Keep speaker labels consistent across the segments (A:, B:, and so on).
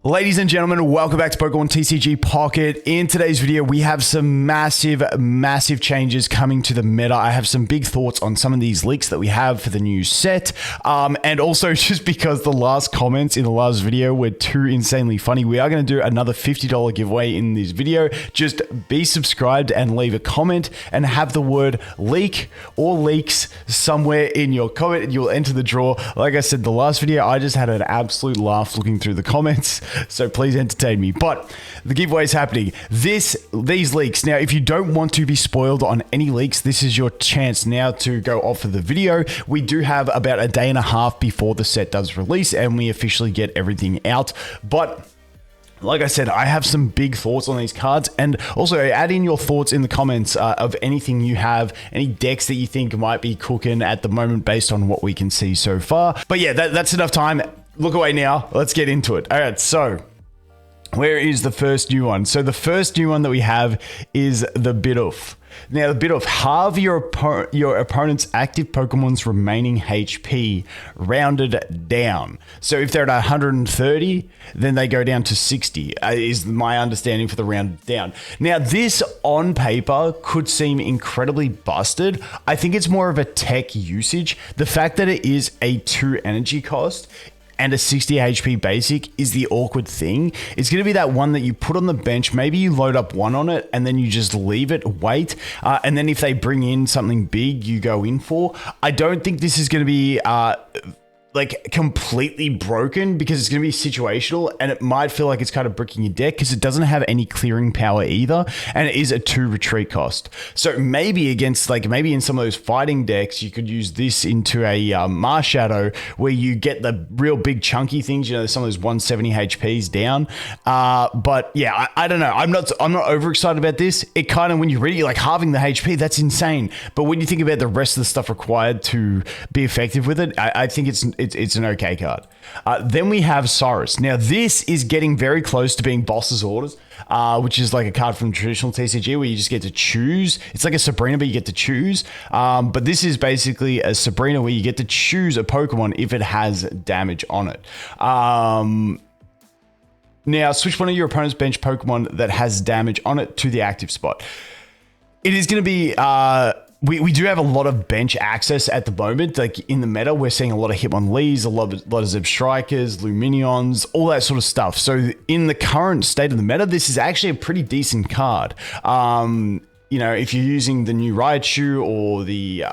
A: Ladies and gentlemen, welcome back to Pokemon TCG Pocket. In today's video, we have some massive changes coming to the meta. I have some big thoughts on some of these leaks that we have for the new set. And also, just because the last comments in the last video were too insanely funny, we are going to do another $50 giveaway in this video. Just be subscribed and leave a comment and have the word leak or leaks somewhere in your comment and you'll enter the draw. Like I said, the last video, I just had an absolute laugh looking through the comments. So please entertain me. But the giveaway is happening. These leaks. Now, if you don't want to be spoiled on any leaks, this is your chance now to go off of the video. We do have about a day and a half before the set does release and we officially get everything out. But like I said, I have some big thoughts on these cards, and also add in your thoughts in the comments of anything you have, any decks that you think might be cooking at the moment based on what we can see so far. But yeah, that's enough time. Look away now. Let's get into it. All right, so where is the first new one? So the first new one that we have is the Bidoof. Now, the Bidoof, halve your opponent's active Pokemon's remaining HP rounded down. So if they're at 130, then they go down to 60, is my understanding for the rounded down. Now, this on paper could seem incredibly busted. I think it's more of a tech usage. The fact that it is a 2 energy cost and a 60 HP basic is the awkward thing. It's going to be that one that you put on the bench. Maybe you load up one on it and then you just leave it, wait. And then if they bring in something big, you go in for. I don't think this is going to be like completely broken because it's going to be situational and it might feel like it's kind of bricking your deck because it doesn't have any clearing power either, and it is a 2 retreat cost. So maybe against, like, maybe in some of those fighting decks you could use this into a Marshadow where you get the real big chunky things, you know, some of those 170 HPs down. But yeah, I don't know. I'm not overexcited about this. It kind of, when you read it, you're like, halving the HP, that's insane. But when you think about the rest of the stuff required to be effective with it, I think it's an okay card. Then we have Cyrus. Now, this is getting very close to being Boss's Orders, which is like a card from traditional TCG where you just get to choose. It's like a Sabrina, but you get to choose. But this is basically a Sabrina where you get to choose a Pokemon if it has damage on it. Now, switch one of your opponent's bench Pokemon that has damage on it to the active spot. It is going to be... We do have a lot of bench access at the moment. Like in the meta, we're seeing a lot of Hitmonlees, a lot of Zebstrikers, Luminions, all that sort of stuff. So in the current state of the meta, this is actually a pretty decent card. You know, if you're using the new Raichu or the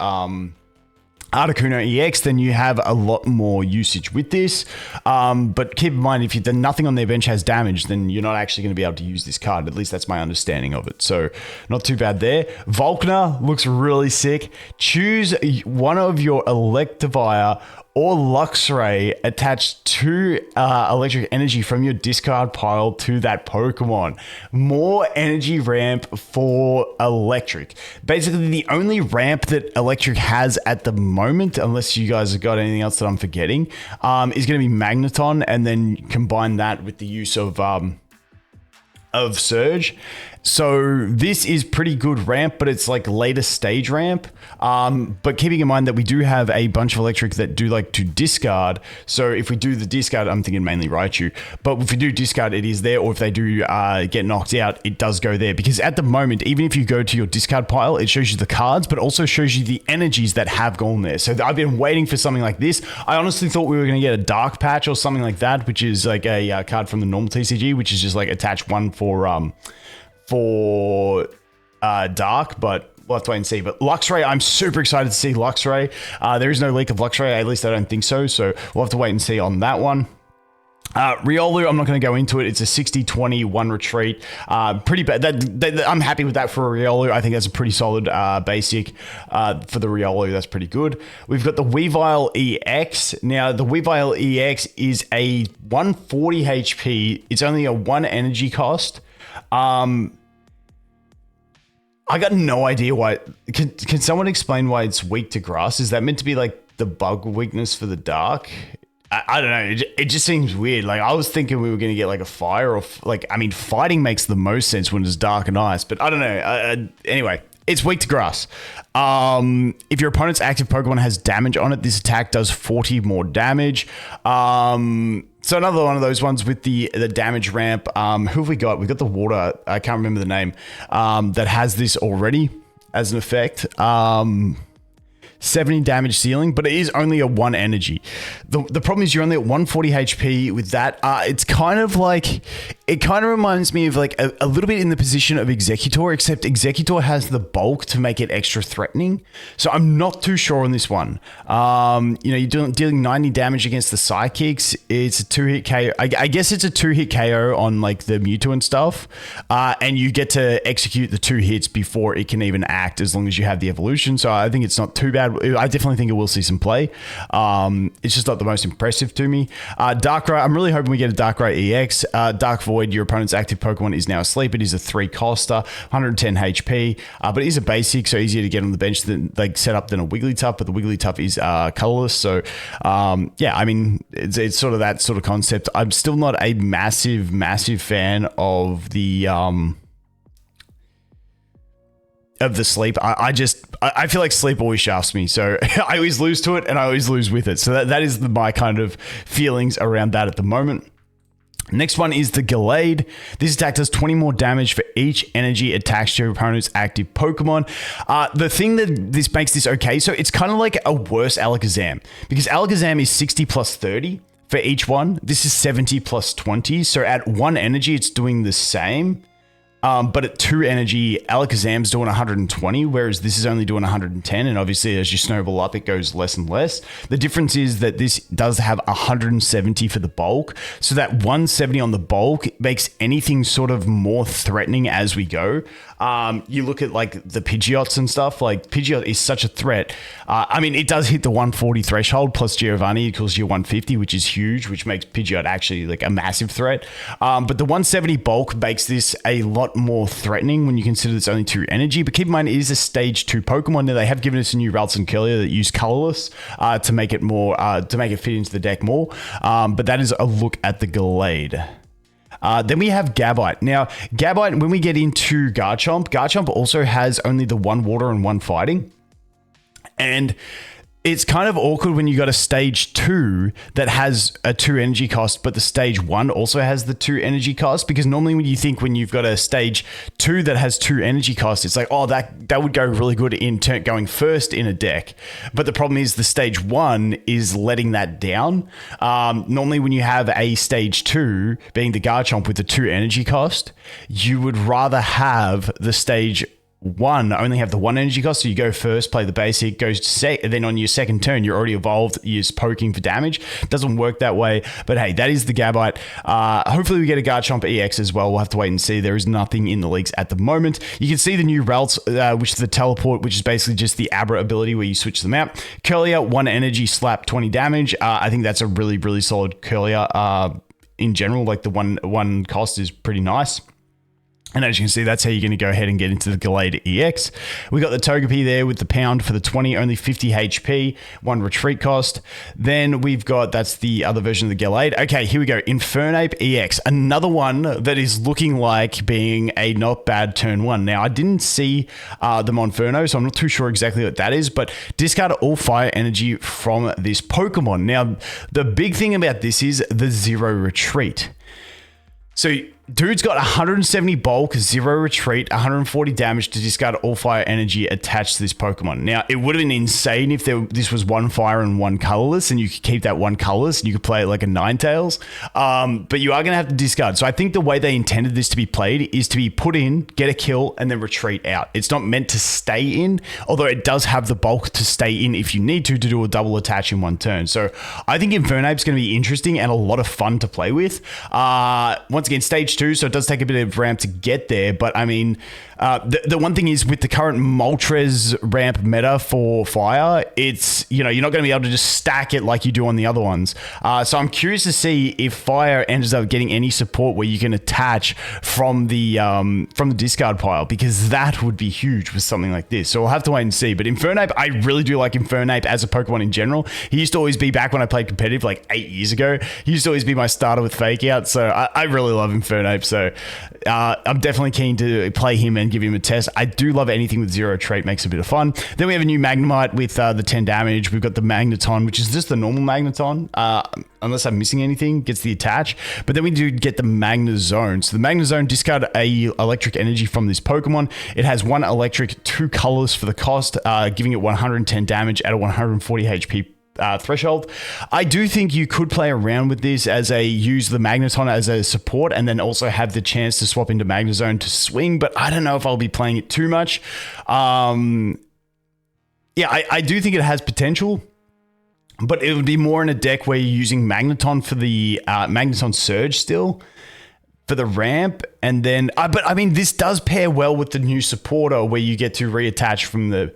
A: Articuno EX, then you have a lot more usage with this. But keep in mind, if nothing on their bench has damage, then you're not actually going to be able to use this card. At least that's my understanding of it. So not too bad there. Volkner looks really sick. Choose one of your Electivire or Luxray attached to electric energy from your discard pile to that Pokemon. More energy ramp for electric. Basically, the only ramp that electric has at the moment, unless you guys have got anything else that I'm forgetting, is going to be Magneton, and then combine that with the use of Surge. So this is pretty good ramp, but it's like later stage ramp. But keeping in mind that we do have a bunch of electric that do like to discard. So if we do the discard, I'm thinking mainly Raichu. But if we do discard, it is there. Or if they do get knocked out, it does go there. Because at the moment, even if you go to your discard pile, it shows you the cards, but also shows you the energies that have gone there. So I've been waiting for something like this. I honestly thought we were going to get a Dark Patch or something like that, which is like a card from the normal TCG, which is just like attach one for Dark, but we'll have to wait and see. But Luxray, I'm super excited to see Luxray. There is no leak of Luxray, at least I don't think so. So we'll have to wait and see on that one. Riolu, I'm not going to go into it. It's a 60-20 one retreat. Pretty bad. I'm happy with that for a Riolu. I think that's a pretty solid basic for the Riolu. That's pretty good. We've got the Weavile EX. Now, the Weavile EX is a 140 HP. It's only a 1 energy cost. I got no idea why. Can someone explain why it's weak to grass? Is that meant to be like the bug weakness for the dark? I don't know. It just seems weird. Like I was thinking we were going to get like a fire or I mean, fighting makes the most sense when it's dark and ice, but I don't know. Anyway, it's weak to grass. If your opponent's active Pokemon has damage on it, this attack does 40 more damage. So another one of those ones with the damage ramp. Who have we got? We've got the water. I can't remember the name. That has this already as an effect. 70 damage ceiling, but it is only a 1 energy. The problem is you're only at 140 HP with that. It's kind of like, it kind of reminds me of like a little bit in the position of Executor, except Executor has the bulk to make it extra threatening. So I'm not too sure on this one. You're dealing 90 damage against the Psychics. It's a 2-hit KO. I guess it's a 2-hit KO on like the Mewtwo and stuff. And you get to execute the 2 hits before it can even act, as long as you have the evolution. So I think it's not too bad. I definitely think it will see some play. It's just not the most impressive to me. Darkrai, I'm really hoping we get a Darkrai EX. Dark Void, your opponent's active Pokemon, is now asleep. It is a 3-coster, 110 HP, but it is a basic, so easier to get on the bench than like set up than a Wigglytuff. But the Wigglytuff is colorless, so yeah, I mean it's sort of that sort of concept. I'm still not a massive fan of the sleep. I feel like sleep always shafts me, so I always lose to it and I always lose with it. So that is my kind of feelings around that at the moment. Next one is the Gallade. This attack does 20 more damage for each energy attached to your opponent's active Pokemon. The thing that this makes this okay, so it's kind of like a worse Alakazam, because Alakazam is 60 plus 30 for each one. This is 70 plus 20. So at 1 energy, it's doing the same. But at 2 energy, Alakazam's doing 120, whereas this is only doing 110. And obviously, as you snowball up, it goes less and less. The difference is that this does have 170 for the bulk. So that 170 on the bulk makes anything sort of more threatening as we go. You look at like the Pidgeots and stuff, like Pidgeot is such a threat. I mean, it does hit the 140 threshold, plus Giovanni equals your 150, which is huge, which makes Pidgeot actually like a massive threat. But the 170 bulk makes this a lot more threatening when you consider it's only 2 energy. But keep in mind, it is a stage 2 Pokemon. Now they have given us a new Ralts and Curlier that use colorless to make it more to make it fit into the deck more. But that is a look at the Gallade. Then we have Gabite. Now, Gabite, when we get into Garchomp also has only the 1 water and 1 fighting. And it's kind of awkward when you got a stage 2 that has a 2 energy cost, but the stage 1 also has the 2 energy cost, because normally when you've got a stage 2 that has 2 energy costs, it's like, oh, that would go really good in going first in a deck. But the problem is the stage 1 is letting that down. Normally when you have a stage 2 being the Garchomp with the 2 energy cost, you would rather have the stage 1 only have the 1 energy cost, so you go first, play the basic, and then on your second turn you're already evolved, you're just poking for damage. It doesn't work that way, but hey, that is the Gabite. Hopefully we get a Garchomp EX as well. We'll have to wait and see. There is nothing in the leaks at the moment. You can see the new Ralts, which is the teleport, which is basically just the Abra ability where you switch them out. Curlier, 1 energy, slap, 20 damage. I think that's a really solid Curlier. In general, like the one cost is pretty nice. And as you can see, that's how you're going to go ahead and get into the Gallade EX. We got the Togepi there with the pound for the 20, only 50 HP, 1 retreat cost. Then we've got, that's the other version of the Gallade. Okay, here we go. Infernape EX, another one that is looking like being a not bad turn 1. Now, I didn't see the Monferno, so I'm not too sure exactly what that is, but discard all fire energy from this Pokemon. Now, the big thing about this is the 0 retreat. So dude's got 170 bulk, 0 retreat, 140 damage to discard all fire energy attached to this Pokemon. Now, it would have been insane if this was 1 fire and 1 colorless, and you could keep that 1 colorless and you could play it like a Ninetales. But you are going to have to discard. So I think the way they intended this to be played is to be put in, get a kill, and then retreat out. It's not meant to stay in, although it does have the bulk to stay in if you need to do a double attach in 1 turn. So I think Infernape's going to be interesting and a lot of fun to play with. Once again, stage 2, so it does take a bit of ramp to get there, but I mean, the one thing is with the current Moltres ramp meta for fire, it's, you're not going to be able to just stack it like you do on the other ones. So I'm curious to see if fire ends up getting any support where you can attach from the discard pile, because that would be huge with something like this. So we'll have to wait and see. But Infernape, I really do like Infernape as a Pokemon in general. He used to always be, back when I played competitive like 8 years ago, he used to always be my starter with Fake Out. So I really love Infernape. Infernape, so I'm definitely keen to play him and give him a test. I do love anything with 0 trait, makes it a bit of fun. Then we have a new Magnemite with the 10 damage. We've got the Magneton, which is just the normal Magneton, unless I'm missing anything, gets the attach. But then we do get the Magnezone. So the Magnezone, discard a electric energy from this Pokemon. It has 1 electric, 2 colors for the cost, giving it 110 damage at a 140 HP threshold. I do think you could play around with this as use the Magneton as a support and then also have the chance to swap into Magnezone to swing, but I don't know if I'll be playing it too much. Yeah, I do think it has potential, but it would be more in a deck where you're using Magneton for the Magneton Surge still for the ramp, and then but I mean this does pair well with the new supporter where you get to reattach from the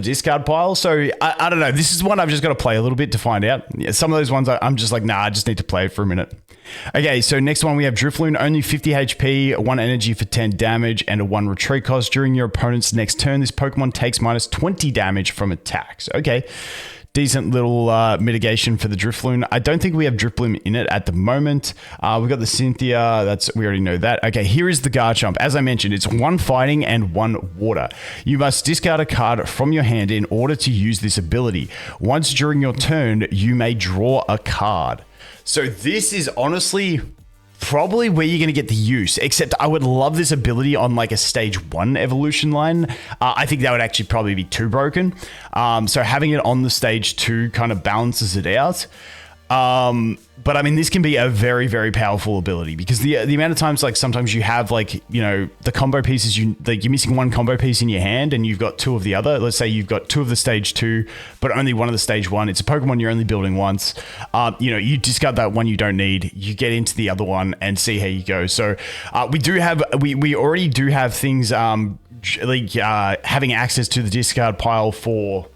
A: discard pile. So I don't know. This is one I've just got to play a little bit to find out. Yeah, some of those ones I'm just like, nah, I just need to play it for a minute. Okay, so next one we have Drifloon, only 50 HP, 1 energy for 10 damage, and a 1 retreat cost. During your opponent's next turn, this Pokemon takes minus 20 damage from attacks. Okay. Decent little mitigation for the Drifloon. I don't think we have Drifloon in it at the moment. We've got the Cynthia. We already know that. Okay, here is the Garchomp. As I mentioned, it's 1 fighting and 1 water. You must discard a card from your hand in order to use this ability. Once during your turn, you may draw a card. So this is honestly probably where you're going to get the use, except I would love this ability on like a stage 1 evolution line. I think that would actually probably be too broken. So having it on the stage 2 kind of balances it out. But I mean, this can be a very, very powerful ability because the amount of times, like sometimes you have like, you know, the combo pieces, you're missing 1 combo piece in your hand and you've got 2 of the other. Let's say you've got 2 of the stage 2, but only 1 of the stage 1. It's a Pokemon you're only building once. You know, you discard that one you don't need, you get into the other one and see how you go. So we already do have things like having access to the discard pile for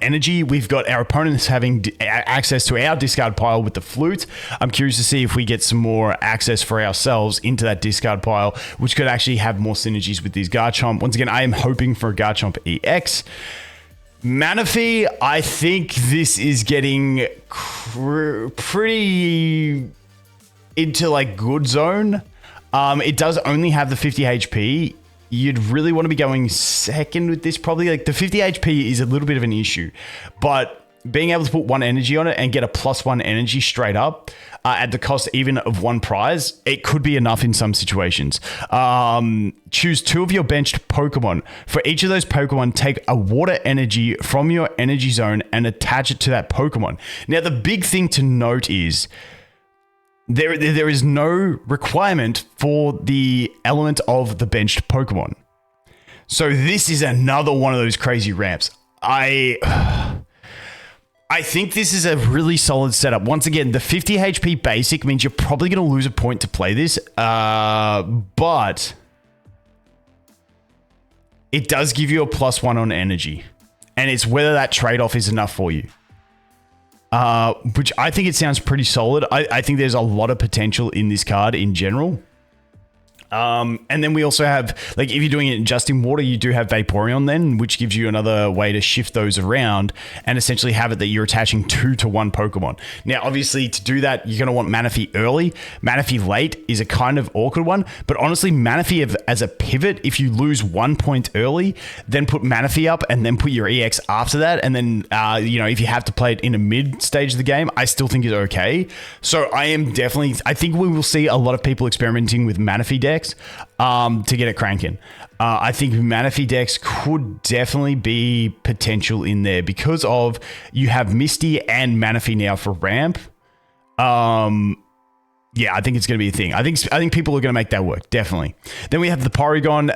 A: energy. We've got our opponents having access to our discard pile with the flute. I'm curious to see if we get some more access for ourselves into that discard pile, which could actually have more synergies with these Garchomp. Once again, I am hoping for a Garchomp EX. Manaphy, I think this is getting pretty into like good zone. It does only have the 50 HP. You'd really want to be going second with this. Probably like the 50 HP is a little bit of an issue, but being able to put 1 energy on it and get a +1 energy straight up at the cost even of 1 prize, it could be enough in some situations. Choose 2 of your benched Pokemon. For each of those Pokemon, take a water energy from your energy zone and attach it to that Pokemon. Now, the big thing to note is there is no requirement for the element of the benched Pokemon. So this is another one of those crazy ramps. I think this is a really solid setup. Once again, the 50 HP basic means you're probably going to lose a point to play this. But it does give you a +1 on energy. And it's whether that trade-off is enough for you. Which I think it sounds pretty solid. I think there's a lot of potential in this card in general. And then we also have, like, if you're doing it just in water, you do have Vaporeon then, which gives you another way to shift those around and essentially have it that you're attaching 2 to 1 Pokemon. Now, obviously, to do that, you're going to want Manaphy early. Manaphy late is a kind of awkward one, but honestly, Manaphy as a pivot, if you lose 1 point early, then put Manaphy up and then put your EX after that, and then, you know, if you have to play it in a mid stage of the game, I still think it's okay. So I think we will see a lot of people experimenting with Manaphy decks to get it cranking. I think Manaphy decks could definitely be potential in there because of you have Misty and Manaphy now for ramp. Yeah, I think it's going to be a thing. I think people are going to make that work, definitely. Then we have the Porygon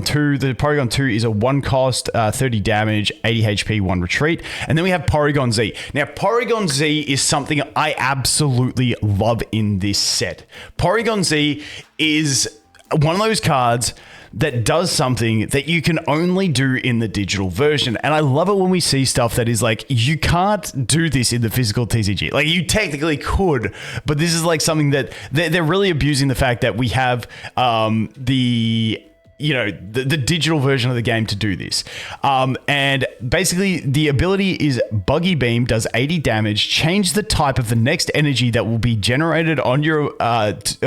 A: 2. The Porygon 2 is a 1 cost, 30 damage, 80 HP, 1 retreat. And then we have Porygon-Z. Now, Porygon-Z is something I absolutely love in this set. Porygon-Z is one of those cards that does something that you can only do in the digital version. And I love it when we see stuff that is like, you can't do this in the physical TCG. Like, you technically could, but this is like something that they're really abusing the fact that we have the the digital version of the game to do this. And basically the ability is Buggy Beam, does 80 damage, change the type of the next energy that will be generated on your that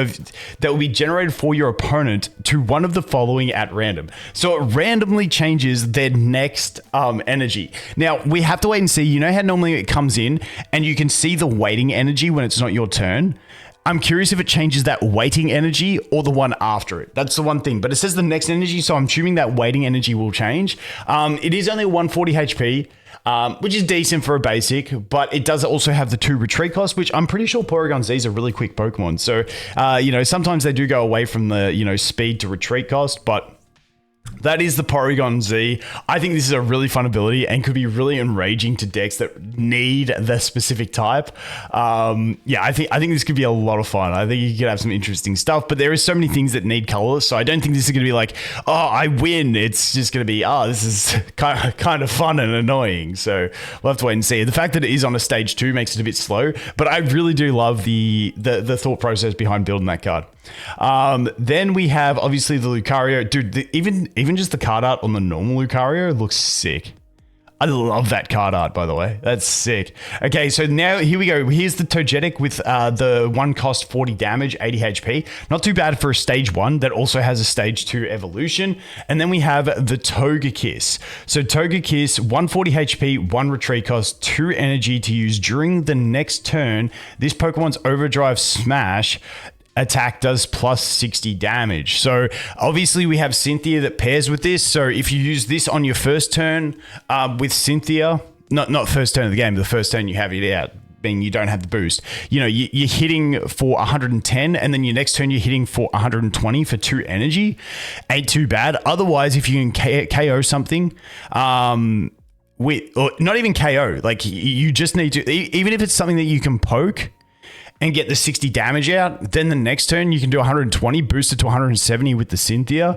A: will be generated for your opponent to one of the following at random. So it randomly changes their next energy. Now we have to wait and see. You know how normally it comes in and you can see the waiting energy when it's not your turn? I'm curious if it changes that waiting energy or the one after it. That's the one thing. But it says the next energy, so I'm assuming that waiting energy will change. It is only 140 HP, which is decent for a basic, but it does also have the 2 retreat costs, which I'm pretty sure Porygon-Z is a really quick Pokemon. So, sometimes they do go away from the, speed to retreat cost, but that is the Porygon-Z. I think this is a really fun ability and could be really enraging to decks that need the specific type. I think this could be a lot of fun. I think you could have some interesting stuff, but there is so many things that need colors, so I don't think this is going to be like, oh, I win. It's just going to be, this is kind of fun and annoying. So we'll have to wait and see. The fact that it is on a stage 2 makes it a bit slow, but I really do love the thought process behind building that card. Then we have obviously the Lucario. Dude, even just the card art on the normal Lucario looks sick. I love that card art, by the way. That's sick. Okay, so now here we go. Here's the Togetic with the 1 cost 40 damage, 80 HP. Not too bad for a stage 1 that also has a stage 2 evolution. And then we have the Togekiss. So Togekiss, 140 HP, 1 retreat cost, 2 energy to use during the next turn. This Pokemon's Overdrive Smash attack does plus 60 damage. So obviously we have Cynthia that pairs with this. So if you use this on your first turn with Cynthia, not first turn of the game, the first turn you have it out, being you don't have the boost, you're hitting for 110 and then your next turn you're hitting for 120 for 2 energy. Ain't too bad. Otherwise, if you can KO something, or not even KO, like you just need to, even if it's something that you can poke and get the 60 damage out, then the next turn you can do 120, boost it to 170 with the Cynthia.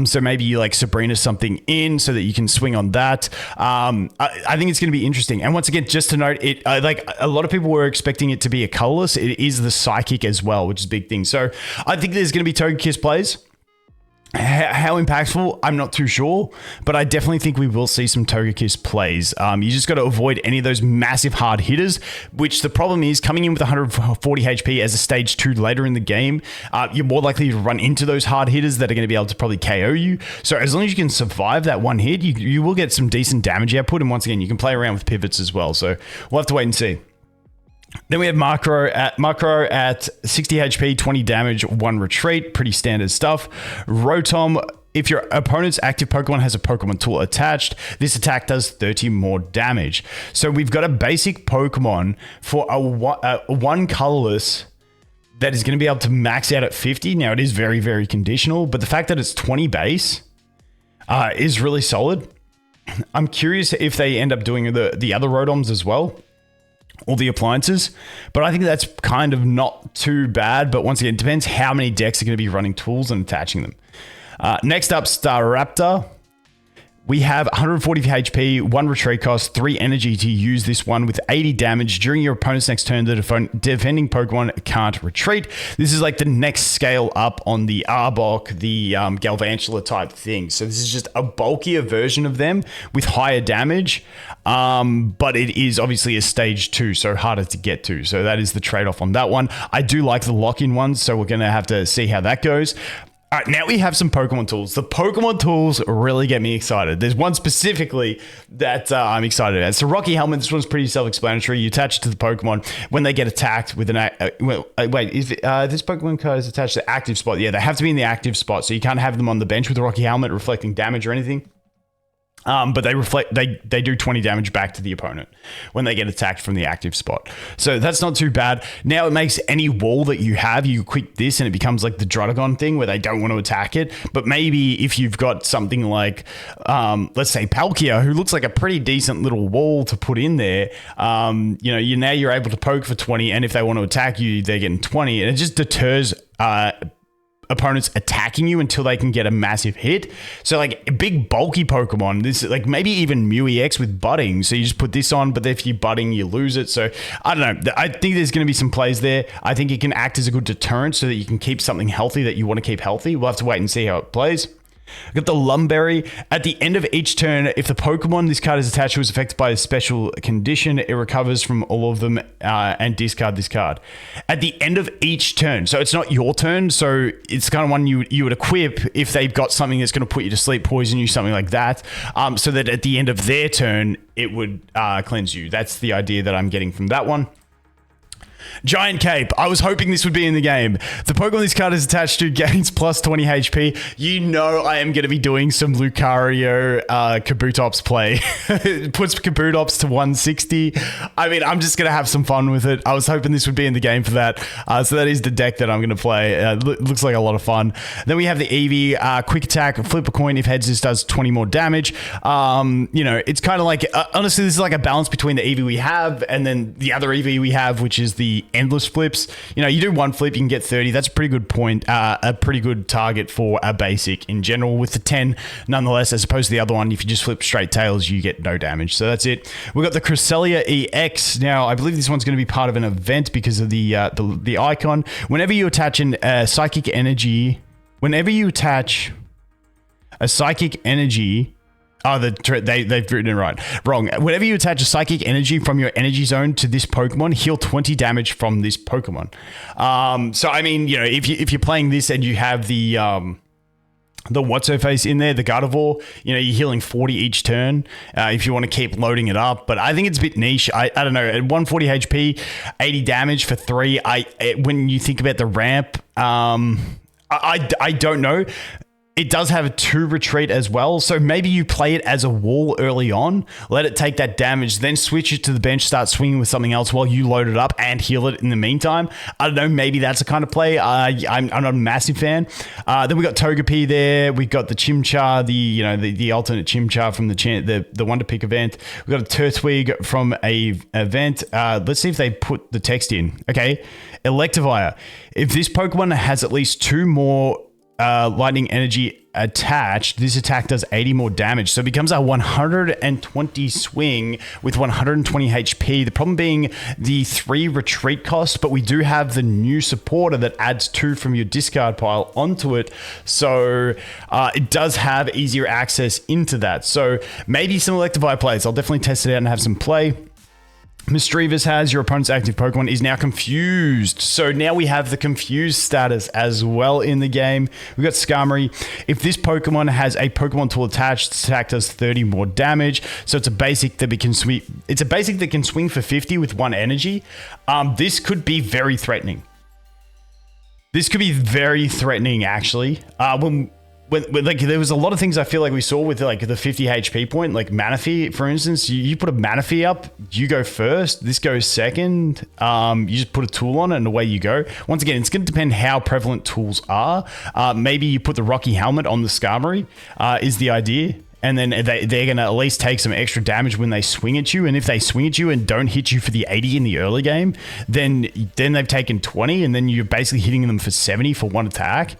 A: So maybe you like Sabrina something in so that you can swing on that. I think it's going to be interesting. And once again, just to note, it like a lot of people were expecting it to be a colorless. It is the Psychic as well, which is a big thing. So I think there's going to be Togekiss plays. How impactful, I'm not too sure, but I definitely think we will see some Togekiss plays. You just got to avoid any of those massive hard hitters, which the problem is coming in with 140 HP as a stage 2 later in the game, you're more likely to run into those hard hitters that are going to be able to probably KO you. So as long as you can survive that one hit, you will get some decent damage output. And once again, you can play around with pivots as well. So we'll have to wait and see. Then we have Macro at 60 HP, 20 damage, 1 retreat. Pretty standard stuff. Rotom, if your opponent's active Pokemon has a Pokemon tool attached, this attack does 30 more damage. So we've got a basic Pokemon for a 1 colorless that is going to be able to max out at 50. Now, it is very, very conditional, but the fact that it's 20 base is really solid. I'm curious if they end up doing the other Rotoms as well, all the appliances, but I think that's kind of not too bad. But once again, it depends how many decks are going to be running tools and attaching them. Next up, Staraptor. We have 140 HP, 1 retreat cost, 3 energy to use this one with 80 damage. During your opponent's next turn, the defending Pokemon can't retreat. This is like the next scale up on the Arbok, the Galvantula type thing. So this is just a bulkier version of them with higher damage, but it is obviously a stage 2, so harder to get to. So that is the trade-off on that one. I do like the lock-in ones, so we're going to have to see how that goes. All right, now we have some Pokemon tools. The Pokemon tools really get me excited. There's one specifically that I'm excited about. So Rocky Helmet, this one's pretty self-explanatory. You attach it to the Pokemon when they get attacked with an... this Pokemon card is attached to the active spot. Yeah, they have to be in the active spot, so you can't have them on the bench with the Rocky Helmet reflecting damage or anything. But they do 20 damage back to the opponent when they get attacked from the active spot. So that's not too bad. Now it makes any wall that you have, you quick this and it becomes like the Drotagon thing where they don't want to attack it. But maybe if you've got something like, let's say Palkia, who looks like a pretty decent little wall to put in there, now you're able to poke for 20, and if they want to attack you, they're getting 20, and it just deters opponents attacking you until they can get a massive hit. So like a big bulky Pokemon, this like maybe even Mew EX with budding. So you just put this on, but if you're budding, you lose it. So I don't know. I think there's going to be some plays there. I think it can act as a good deterrent so that you can keep something healthy that you want to keep healthy. We'll have to wait and see how it plays. I've got the Lumberry. At the end of each turn, if the Pokemon this card is attached to is affected by a special condition, it recovers from all of them and discard this card. At the end of each turn, so it's not your turn, so it's the kind of one you would equip if they've got something that's going to put you to sleep, poison you, something like that, so that at the end of their turn, it would cleanse you. That's the idea that I'm getting from that one. Giant Cape. I was hoping this would be in the game. The Pokemon this card is attached to gains plus 20 HP. You know I am going to be doing some Lucario Kabutops play. It puts Kabutops to 160. I mean, I'm just going to have some fun with it. I was hoping this would be in the game for that. So that is the deck that I'm going to play. Looks like a lot of fun. Then we have the Eevee. Quick attack. Flip a coin. If heads, this does 20 more damage. You know, it's kind of like, honestly, this is like a balance between the Eevee we have and then the other Eevee we have, which is the endless flips. You know, you do one flip, you can get 30. That's a pretty good point, a pretty good target for a basic in general with the 10. Nonetheless, as opposed to the other one, if you just flip straight tails, you get no damage. So that's it. We've got the Cresselia EX. Now, I believe this one's going to be part of an event because of the icon. Whenever you attach a psychic energy, oh, they've written it wrong. Whenever you attach a psychic energy from your energy zone to this Pokemon, heal 20 damage from this Pokemon. So I mean, you know, if you're playing this and you have the what's-her-face in there, the Gardevoir, you know, you're healing 40 each turn if you want to keep loading it up. But I think it's a bit niche. I don't know. At 140 HP, 80 damage for 3. When you think about the ramp, I don't know. It does have a 2 retreat as well, so maybe you play it as a wall early on, let it take that damage, then switch it to the bench, start swinging with something else while you load it up and heal it in the meantime. I don't know, maybe that's the kind of play. I'm not a massive fan. Then we got Togepi there. We got the Chimchar, the alternate Chimchar from the Wonder Pick event. We got a Turtwig from a event. Let's see if they put the text in. Okay, Electivire. If this Pokemon has at least 2 more lightning energy attached, this attack does 80 more damage, so it becomes a 120 swing with 120 HP. The problem being the 3 retreat cost, but we do have the new supporter that adds 2 from your discard pile onto it, so it does have easier access into that. So maybe some Electivire plays. I'll definitely test it out and have some play. Misdreavus has your opponent's active Pokemon is now confused. So now we have the confused status as well in the game. We've got Skarmory. If this Pokemon has a Pokemon tool attached, this attack does 30 more damage. So it's a basic that can swing. It's a basic that can swing for 50 with 1 energy. This could be very threatening. This could be very threatening, actually. When like there was a lot of things I feel like we saw with like the 50 HP point, like Manaphy, for instance. You put a Manaphy up, you go first, this goes second. You just put a tool on it and away you go. Once again, it's going to depend how prevalent tools are. Maybe you put the Rocky Helmet on the Skarmory is the idea. And then they're going to at least take some extra damage when they swing at you. And if they swing at you and don't hit you for the 80 in the early game, then they've taken 20 and then you're basically hitting them for 70 for 1 attack.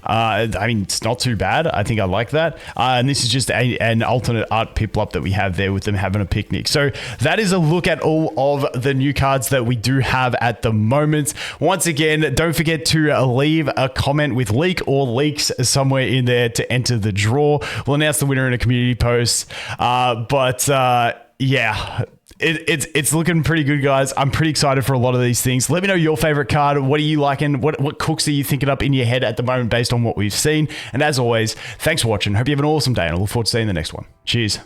A: I mean, it's not too bad. I think I like that. And this is just an alternate art Piplup that we have there with them having a picnic. So that is a look at all of the new cards that we do have at the moment. Once again, don't forget to leave a comment with leak or leaks somewhere in there to enter the draw. We'll announce the winner in a community post. Yeah. It's looking pretty good, guys. I'm pretty excited for a lot of these things. Let me know your favorite card. What are you liking? What cooks are you thinking up in your head at the moment based on what we've seen? And as always, thanks for watching. Hope you have an awesome day, and I look forward to seeing you in the next one. Cheers.